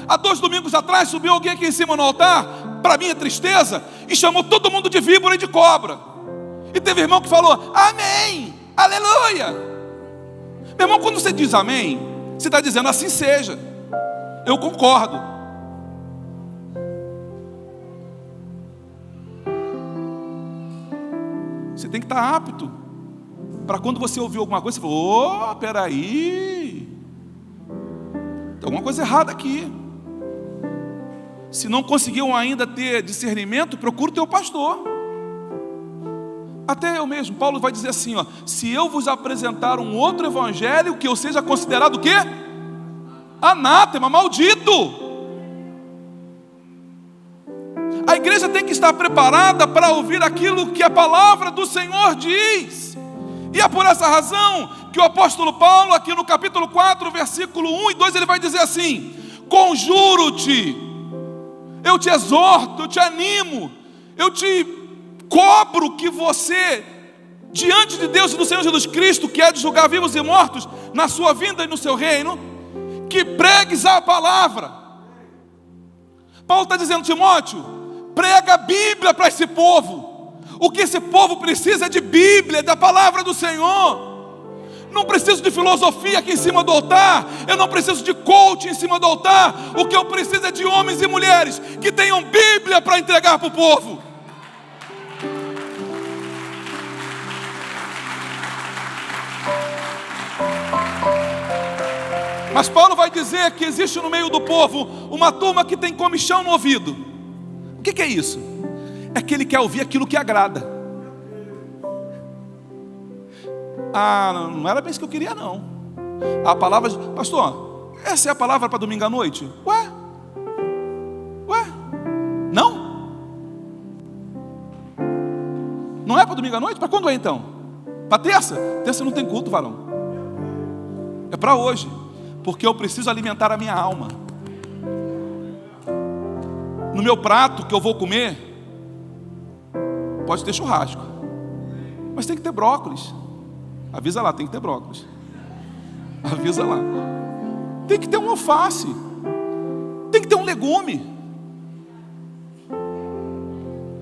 Há 2 domingos atrás subiu alguém aqui em cima no altar, para minha tristeza, e chamou todo mundo de víbora e de cobra. E teve irmão que falou: amém, aleluia. Meu irmão, quando você diz amém, você está dizendo assim seja. Eu concordo. Você tem que estar apto para quando você ouvir alguma coisa, você fala: oh, peraí, tem alguma coisa errada aqui. Se não conseguiu ainda ter discernimento, procura o teu pastor. Até eu mesmo, Paulo vai dizer assim, ó: se eu vos apresentar um outro evangelho, que eu seja considerado o quê? Anátema, maldito. A igreja tem que estar preparada para ouvir aquilo que a palavra do Senhor diz. E é por essa razão que o apóstolo Paulo, aqui no capítulo 4, versículo 1 e 2, ele vai dizer assim: conjuro-te, eu te exorto, eu te animo, eu te cobro que você, diante de Deus e do Senhor Jesus Cristo, que é de julgar vivos e mortos, na sua vinda e no seu reino, que pregues a palavra. Paulo está dizendo: Timóteo, prega a Bíblia para esse povo. O que esse povo precisa é de Bíblia, da palavra do Senhor. Não preciso de filosofia aqui em cima do altar, eu não preciso de coach em cima do altar. O que eu preciso é de homens e mulheres que tenham Bíblia para entregar para o povo. Mas Paulo vai dizer que existe no meio do povo uma turma que tem comichão no ouvido. O que é isso? É que ele quer ouvir aquilo que agrada. Ah, não era bem isso que eu queria, não. A palavra, pastor, essa é a palavra para domingo à noite? Ué? Não? Não é para domingo à noite? Para quando é então? Para terça? Terça não tem culto, varão. É para hoje. Porque eu preciso alimentar a minha alma. No meu prato que eu vou comer, pode ter churrasco, mas tem que ter brócolis. Avisa lá, tem que ter brócolis. Avisa lá. Tem que ter um alface. Tem que ter um legume.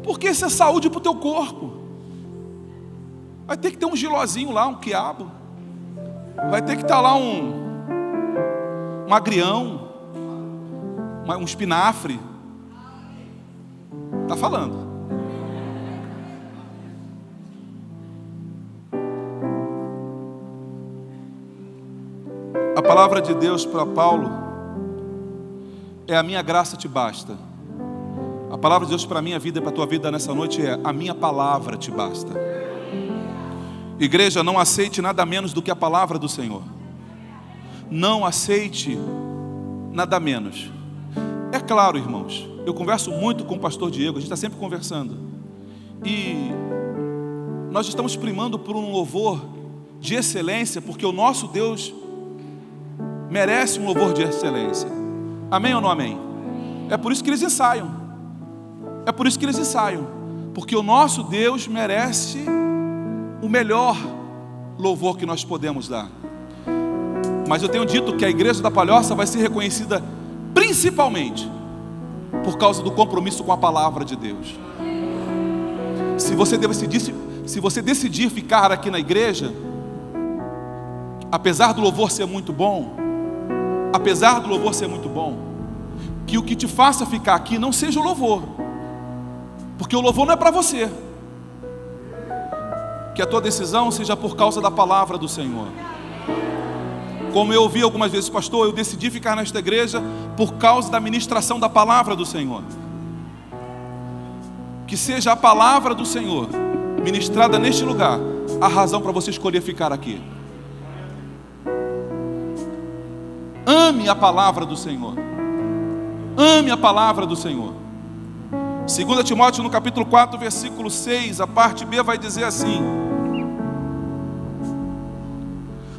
Porque isso é saúde para o teu corpo. Vai ter que ter um gilozinho lá, um quiabo. Vai ter que estar lá um agrião, um espinafre. Está falando. A palavra de Deus para Paulo é: a minha graça te basta. A palavra de Deus para a minha vida e para a tua vida nessa noite é: a minha palavra te basta. Igreja, não aceite nada menos do que a palavra do Senhor. Não aceite nada menos. É claro, irmãos, eu converso muito com o pastor Diego, a gente está sempre conversando. E nós estamos primando por um louvor de excelência, porque o nosso Deus merece um louvor de excelência. Amém ou não amém? É por isso que eles ensaiam. É por isso que eles ensaiam. Porque o nosso Deus merece o melhor louvor que nós podemos dar. Mas eu tenho dito que a igreja da Palhoça vai ser reconhecida principalmente por causa do compromisso com a palavra de Deus. Se você decidir ficar aqui na igreja, apesar do louvor ser muito bom, que o que te faça ficar aqui não seja o louvor, porque o louvor não é para você. Que a tua decisão seja por causa da palavra do Senhor. Como eu ouvi algumas vezes: pastor, eu decidi ficar nesta igreja por causa da ministração da palavra do Senhor. Que seja a palavra do Senhor ministrada neste lugar a razão para você escolher ficar aqui. Ame a palavra do Senhor. Ame a palavra do Senhor. 2 Timóteo no capítulo 4, versículo 6, a parte B vai dizer assim: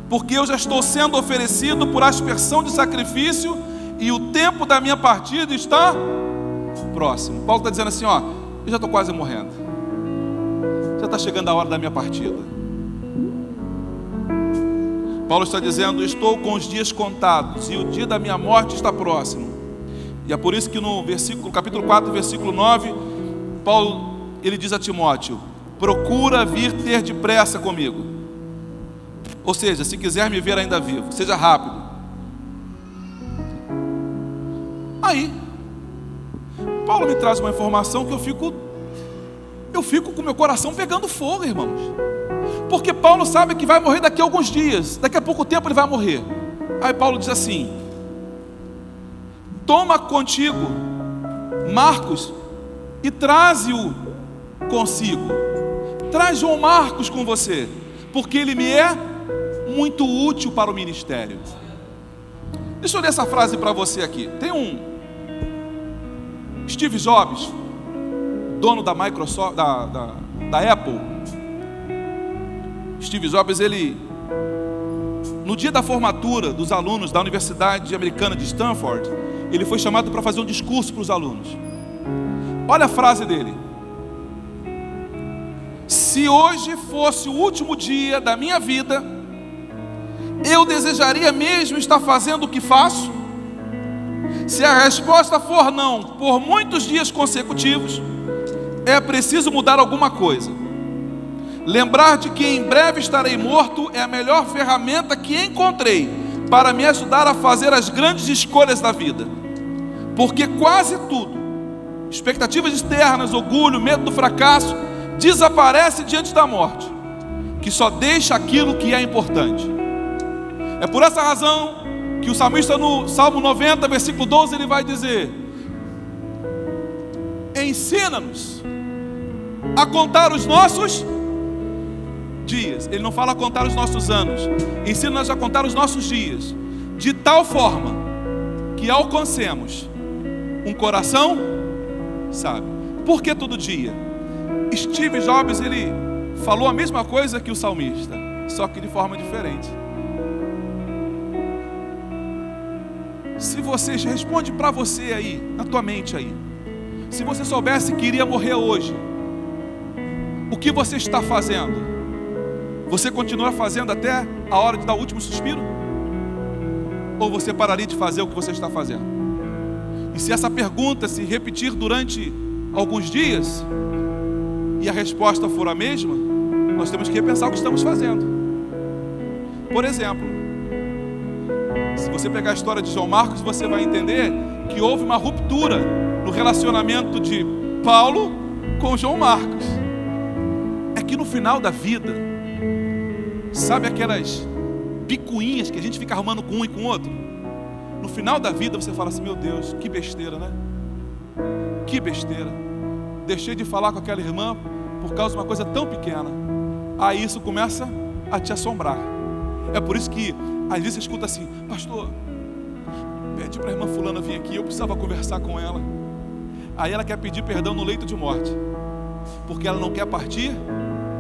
porque eu já estou sendo oferecido por aspersão de sacrifício, e o tempo da minha partida está próximo. Paulo está dizendo assim: ó, eu já estou quase morrendo, já está chegando a hora da minha partida. Paulo está dizendo: estou com os dias contados, e o dia da minha morte está próximo. E é por isso que no capítulo 4, versículo 9, Paulo, ele diz a Timóteo: procura vir ter depressa comigo. Ou seja, se quiser me ver ainda vivo, seja rápido. Aí, Paulo me traz uma informação que eu fico com meu coração pegando fogo, irmãos. Porque Paulo sabe que vai morrer daqui a alguns dias, daqui a pouco tempo ele vai morrer. Aí Paulo diz assim: toma contigo Marcos e traze-o consigo. Traz João Marcos com você, porque ele me é muito útil para o ministério. Deixa eu ler essa frase para você aqui. Tem um Steve Jobs, dono da Microsoft, da Apple. Steve Jobs, ele, no dia da formatura dos alunos da Universidade Americana de Stanford, ele foi chamado para fazer um discurso para os alunos. Olha a frase dele: se hoje fosse o último dia da minha vida, eu desejaria mesmo estar fazendo o que faço? Se a resposta for não, por muitos dias consecutivos, é preciso mudar alguma coisa. Lembrar de que em breve estarei morto é a melhor ferramenta que encontrei para me ajudar a fazer as grandes escolhas da vida. Porque quase tudo, expectativas externas, orgulho, medo do fracasso, desaparece diante da morte, que só deixa aquilo que é importante. É por essa razão que o salmista no Salmo 90, versículo 12, ele vai dizer: ensina-nos a contar os nossos dias. Ele não fala a contar os nossos anos. Ensina-nos a contar os nossos dias, de tal forma que alcancemos um coração sábio. Por que todo dia? Steve Jobs, ele falou a mesma coisa que o salmista, só que de forma diferente. Se você responde para você aí, na tua mente aí, se você soubesse que iria morrer hoje, o que você está fazendo? Você continua fazendo até a hora de dar o último suspiro? Ou você pararia de fazer o que você está fazendo? E se essa pergunta se repetir durante alguns dias, e a resposta for a mesma, nós temos que repensar o que estamos fazendo. Por exemplo, se você pegar a história de João Marcos, você vai entender que houve uma ruptura no relacionamento de Paulo com João Marcos. É que no final da vida, sabe aquelas picuinhas que a gente fica arrumando com um e com o outro? No final da vida você fala assim: meu Deus, que besteira, né? Que besteira. Deixei de falar com aquela irmã por causa de uma coisa tão pequena. Aí isso começa a te assombrar. É por isso que às vezes você escuta assim: pastor, pede para a irmã fulana vir aqui, eu precisava conversar com ela. Aí ela quer pedir perdão no leito de morte, porque ela não quer partir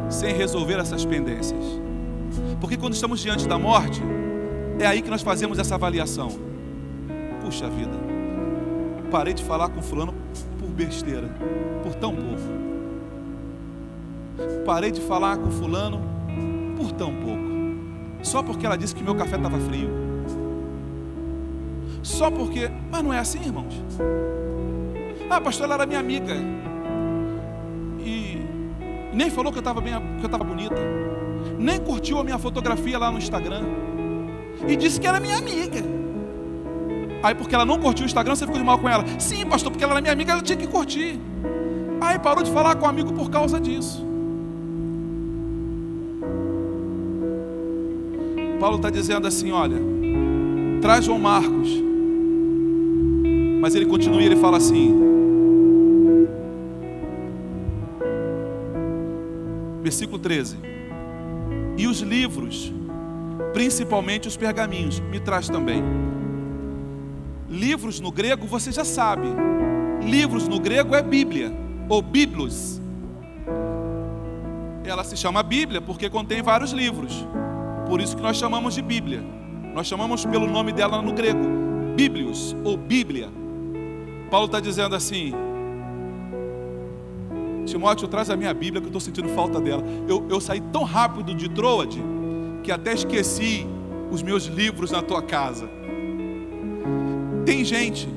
sem resolver essas pendências. Porque quando estamos diante da morte, é aí que nós fazemos essa avaliação. Puxa vida, parei de falar com fulano por besteira, por tão pouco. Parei de falar com fulano por tão pouco, só porque ela disse que meu café estava frio. Só porque, mas não é assim, irmãos. Ah, pastor, ela era minha amiga e nem falou que eu estava bem, que eu estava bonita, nem curtiu a minha fotografia lá no Instagram e disse que era minha amiga. Aí porque ela não curtiu o Instagram, você ficou de mal com ela. Sim, pastor, porque ela era minha amiga, ela tinha que curtir. Aí parou de falar com o amigo por causa disso. Paulo está dizendo assim: olha, traz João Marcos. Mas ele continua e ele fala assim, versículo 13: e os livros, principalmente os pergaminhos, me traz também. Livros no grego você já sabe. Livros no grego é Bíblia, ou Biblos. Ela se chama Bíblia porque contém vários livros. Por isso que nós chamamos de Bíblia. Nós chamamos pelo nome dela no grego, Bíblios, ou Bíblia. Paulo está dizendo assim: Timóteo, traz a minha Bíblia que eu estou sentindo falta dela. Eu saí tão rápido de Troade que até esqueci os meus livros na tua casa. Tem gente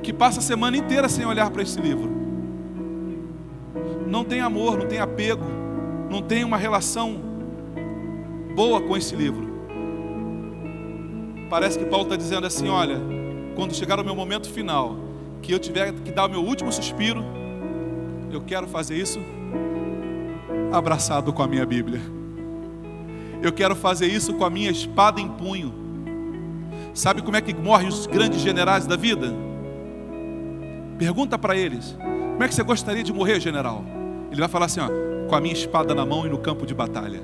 que passa a semana inteira sem olhar para esse livro. Não tem amor, não tem apego, não tem uma relação boa com esse livro. Parece que Paulo está dizendo assim: olha, quando chegar o meu momento final, que eu tiver que dar o meu último suspiro, eu quero fazer isso abraçado com a minha Bíblia. Eu quero fazer isso com a minha espada em punho. Sabe como é que morrem os grandes generais da vida? Pergunta para eles: como é que você gostaria de morrer, general? Ele vai falar assim, ó: com a minha espada na mão e no campo de batalha.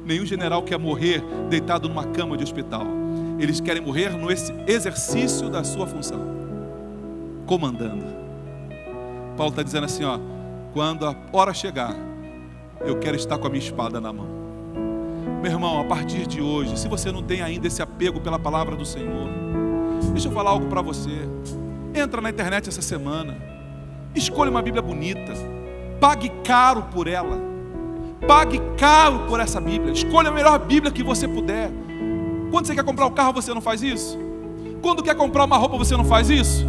Nenhum general quer morrer deitado numa cama de hospital. Eles querem morrer no exercício da sua função, comandando. Paulo está dizendo assim, ó: quando a hora chegar, eu quero estar com a minha espada na mão. Meu irmão, a partir de hoje, se você não tem ainda esse apego pela palavra do Senhor, deixa eu falar algo para você. Entra na internet essa semana, escolha uma Bíblia bonita, pague caro por ela, pague caro por essa Bíblia, escolha a melhor Bíblia que você puder. Quando você quer comprar um carro, você não faz isso? Quando quer comprar uma roupa, você não faz isso?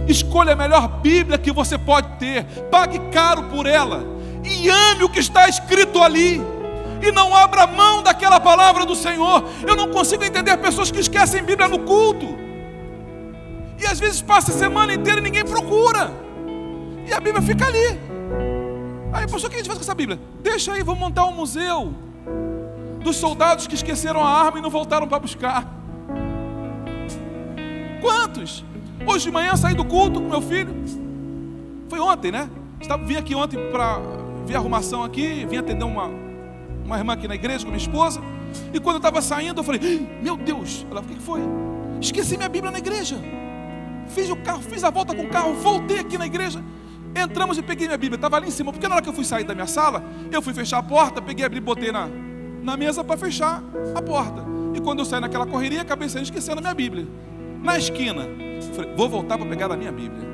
Escolha a melhor Bíblia que você pode ter, pague caro por ela e ame o que está escrito ali. E não abra mão daquela palavra do Senhor. Eu não consigo entender pessoas que esquecem Bíblia no culto. E às vezes passa a semana inteira e ninguém procura. E a Bíblia fica ali. Aí, pastor, o que a gente faz com essa Bíblia? Deixa aí, vamos montar um museu dos soldados que esqueceram a arma e não voltaram para buscar. Quantos? Hoje de manhã saí do culto com meu filho. Foi ontem, né? Vim aqui ontem para ver a arrumação aqui. Vim atender uma irmã aqui na igreja com minha esposa. E quando eu estava saindo, eu falei: meu Deus. Ela: o que foi? Esqueci minha Bíblia na igreja. Fiz o carro, fiz a volta com o carro, voltei aqui na igreja. Entramos e peguei minha Bíblia, estava ali em cima. Porque na hora que eu fui sair da minha sala, eu fui fechar a porta, peguei a Bíblia e botei na mesa para fechar a porta. E quando eu saí naquela correria, acabei saindo esquecendo a minha Bíblia. Na esquina, eu falei: vou voltar para pegar a minha Bíblia.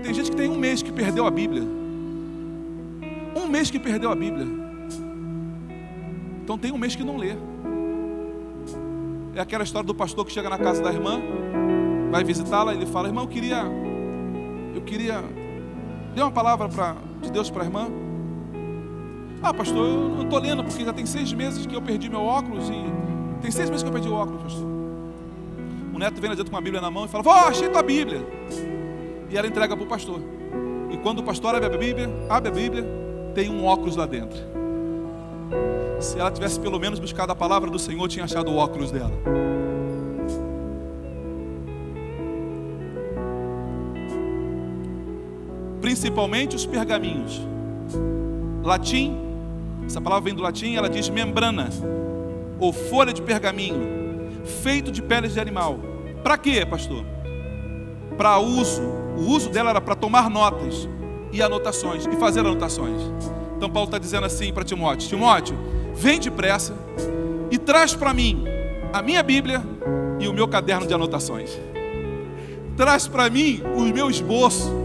Tem gente que tem um mês que perdeu a Bíblia. Um mês que perdeu a Bíblia. Então tem um mês que não lê. É aquela história do pastor que chega na casa da irmã, vai visitá-la, ele fala: irmã, eu queria dê uma palavra de Deus para a irmã. Ah, pastor, eu não estou lendo porque já tem 6 meses que eu perdi meu óculos. E tem 6 meses que eu perdi o óculos, pastor. O neto vem adiante com uma Bíblia na mão e fala: vó, achei tua Bíblia. E ela entrega para o pastor. E quando o pastor abre a Bíblia, tem um óculos lá dentro. Se ela tivesse pelo menos buscado a palavra do Senhor, tinha achado o óculos dela. principalmente os pergaminhos. Latim, essa palavra vem do latim, ela diz membrana, ou folha de pergaminho, feito de peles de animal. Para quê, pastor? Para uso. O uso dela era para tomar notas e anotações, e fazer anotações. Então Paulo está dizendo assim para Timóteo: Timóteo, vem depressa e traz para mim a minha Bíblia e o meu caderno de anotações. Traz para mim o meu esboço.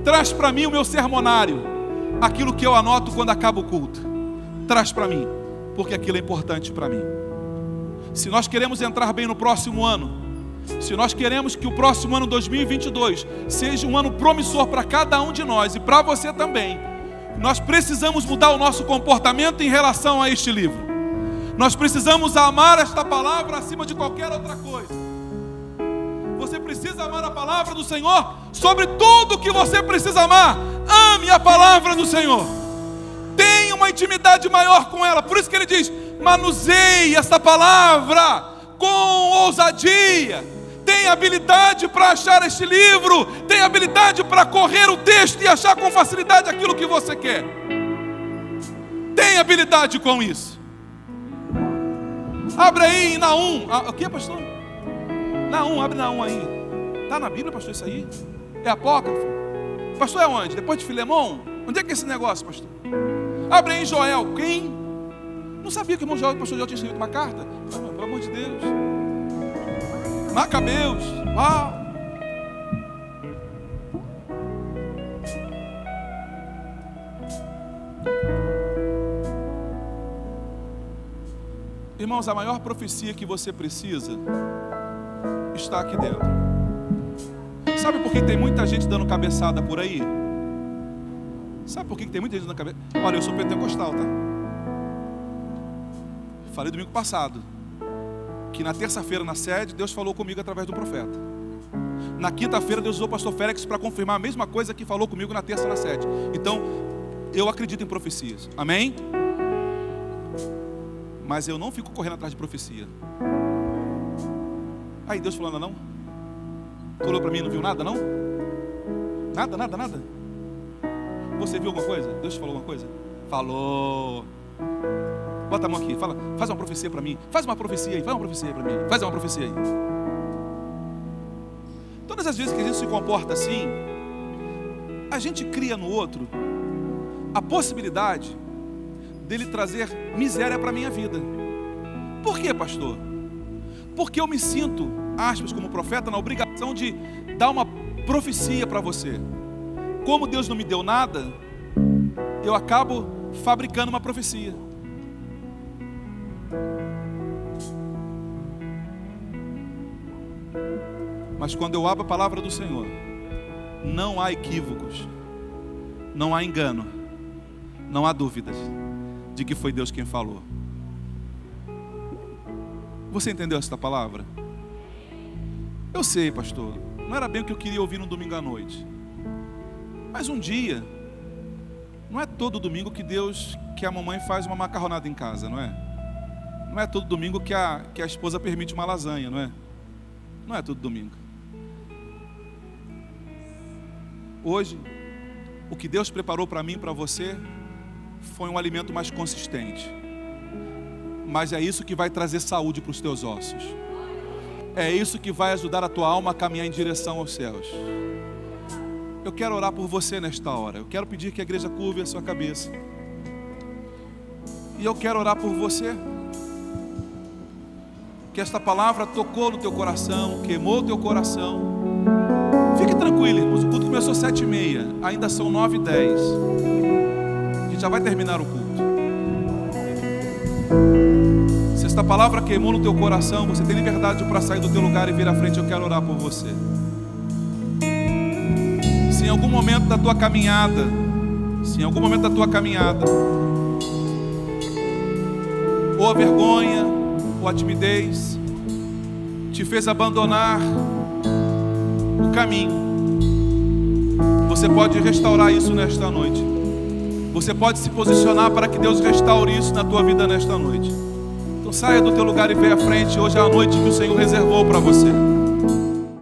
Traz para mim o meu sermonário, aquilo que eu anoto quando acaba o culto. Traz para mim, porque aquilo é importante para mim. Se nós queremos entrar bem no próximo ano, se nós queremos que o próximo ano 2022 seja um ano promissor para cada um de nós e para você também, nós precisamos mudar o nosso comportamento em relação a este livro. Nós precisamos amar esta palavra acima de qualquer outra coisa. Você precisa amar a palavra do Senhor sobre tudo que você precisa amar. Ame a palavra do Senhor. Tenha uma intimidade maior com ela. Por isso que ele diz: manuseie esta palavra com ousadia. Tem habilidade para achar este livro. Tem habilidade para correr o texto e achar com facilidade aquilo que você quer. Tem habilidade com isso. Abre aí em Naum. O que, pastor? Naum, abre Naum aí. Está na Bíblia, pastor, isso aí? É apócrifo? Pastor, é onde? Depois de Filemão? Onde é que é esse negócio, pastor? Abre aí em Joel. Quem? Não sabia que o irmão Joel, o pastor Joel tinha escrito uma carta? Pelo amor de Deus. Macabeus. Uau. Irmãos, a maior profecia que você precisa está aqui dentro. Sabe por que tem muita gente dando cabeçada por aí? Sabe por que tem muita gente dando cabeçada? Olha, eu sou pentecostal, tá? Falei domingo passado que na terça-feira na sede Deus falou comigo através do profeta. Na quinta-feira Deus usou o pastor Félix para confirmar a mesma coisa que falou comigo na terça na sede. Então, eu acredito em profecias. Amém? Mas eu não fico correndo atrás de profecia. Aí Deus falando, não? Tu olhou para mim e não viu nada, não? Nada. Você viu alguma coisa? Deus te falou alguma coisa? Falou. Bota a mão aqui, fala, faz uma profecia para mim. Faz uma profecia aí, faz uma profecia para mim. Faz uma profecia aí. Todas as vezes que a gente se comporta assim, a gente cria no outro a possibilidade dele trazer miséria para a minha vida. Por quê, pastor? Porque eu me sinto, aspas, como profeta, na obrigação de dar uma profecia para você. Como Deus não me deu nada, eu acabo fabricando uma profecia. Mas quando eu abro a palavra do Senhor, não há equívocos, não há engano, não há dúvidas de que foi Deus quem falou. Você entendeu esta palavra? Eu sei, pastor, não era bem o que eu queria ouvir no domingo à noite. Mas um dia, não é todo domingo que a mamãe faz uma macarronada em casa, não é? Não é todo domingo que a esposa permite uma lasanha, não é? Não é todo domingo. Hoje, o que Deus preparou para mim e para você foi um alimento mais consistente. Mas é isso que vai trazer saúde para os teus ossos. É isso que vai ajudar a tua alma a caminhar em direção aos céus. Eu quero orar por você nesta hora. Eu quero pedir que a igreja curve a sua cabeça. E eu quero orar por você. Que esta palavra tocou no teu coração, queimou o teu coração. Fique tranquilo, irmãos. O culto começou às 7h30. Ainda são 9h10. A gente já vai terminar o culto. Se esta palavra queimou no teu coração, você tem liberdade para sair do teu lugar e vir à frente. Eu quero orar por você. Se em algum momento da tua caminhada, ou a vergonha, ou a timidez te fez abandonar o caminho, você pode restaurar isso nesta noite. Você pode se posicionar para que Deus restaure isso na tua vida nesta noite. Então saia do teu lugar e venha à frente. Hoje é a noite que o Senhor reservou para você.